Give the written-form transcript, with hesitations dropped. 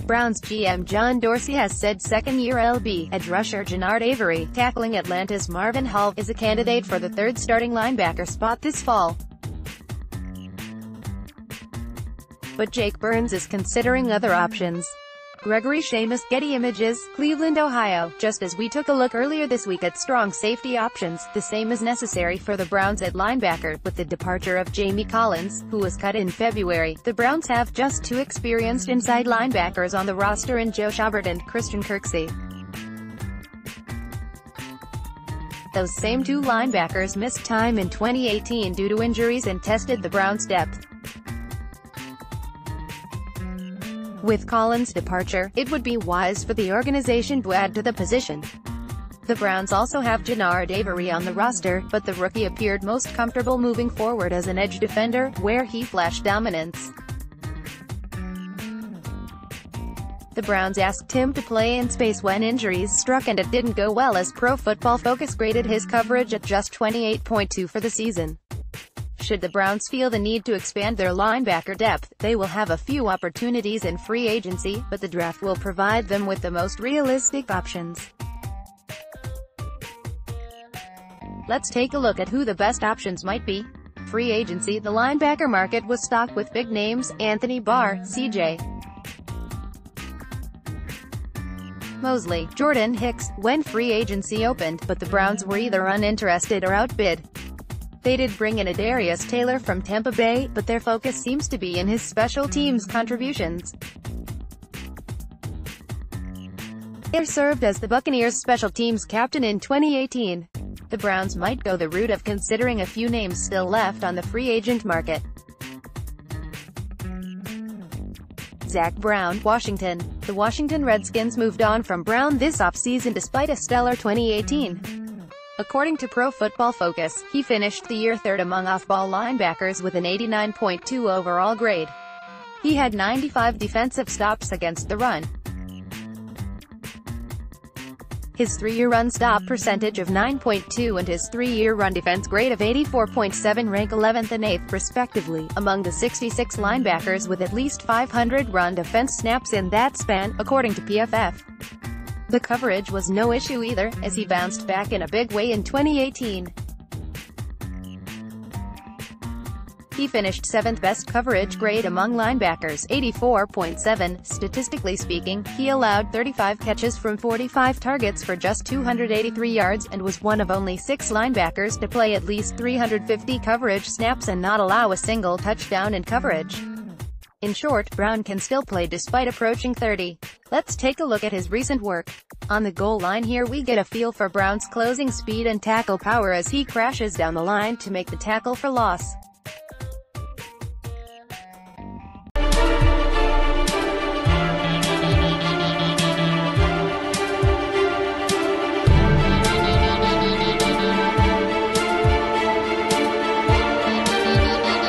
Browns GM John Dorsey has said second-year LB edge rusher Genard Avery, tackling Atlanta's Marvin, is a candidate for the third starting linebacker spot this fall. But Jake Burns is considering other options. Gregory Shamus, Getty Images, Cleveland, Ohio. Just as we took a look earlier this week at strong safety options, the same is necessary for the Browns at linebacker. With the departure of Jamie Collins, who was cut in February, the Browns have just two experienced inside linebackers on the roster in Joe Schobert and Christian Kirksey. Those same two linebackers missed time in 2018 due to injuries and tested the Browns' depth. With Collins' departure, it would be wise for the organization to add to the position. The Browns also have Genard Avery on the roster, but the rookie appeared most comfortable moving forward as an edge defender, where he flashed dominance. The Browns asked him to play in space when injuries struck, and it didn't go well, as Pro Football Focus graded his coverage at just 28.2 for the season. Should the Browns feel the need to expand their linebacker depth, they will have a few opportunities in free agency, but the draft will provide them with the most realistic options. Let's take a look at who the best options might be. Free agency. The linebacker market was stocked with big names: Anthony Barr, C.J. Mosley, Jordan Hicks, when free agency opened, but the Browns were either uninterested or outbid. They did bring in Adarius Taylor from Tampa Bay, but their focus seems to be in his special teams contributions. Taylor served as the Buccaneers' special teams captain in 2018. The Browns might go the route of considering a few names still left on the free agent market. Zach Brown, Washington. The Washington Redskins moved on from Brown this offseason despite a stellar 2018. According to Pro Football Focus, he finished the year third among off-ball linebackers with an 89.2 overall grade. He had 95 defensive stops against the run. His 3-year run stop percentage of 9.2 and his 3-year run defense grade of 84.7 rank 11th and 8th respectively, among the 66 linebackers with at least 500 run defense snaps in that span, according to PFF. The coverage was no issue either, as he bounced back in a big way in 2018. He finished 7th best coverage grade among linebackers, 84.7. Statistically speaking, he allowed 35 catches from 45 targets for just 283 yards, and was one of only 6 linebackers to play at least 350 coverage snaps and not allow a single touchdown in coverage. In short, Brown can still play despite approaching 30. Let's take a look at his recent work. On the goal line here we get a feel for Brown's closing speed and tackle power as he crashes down the line to make the tackle for loss.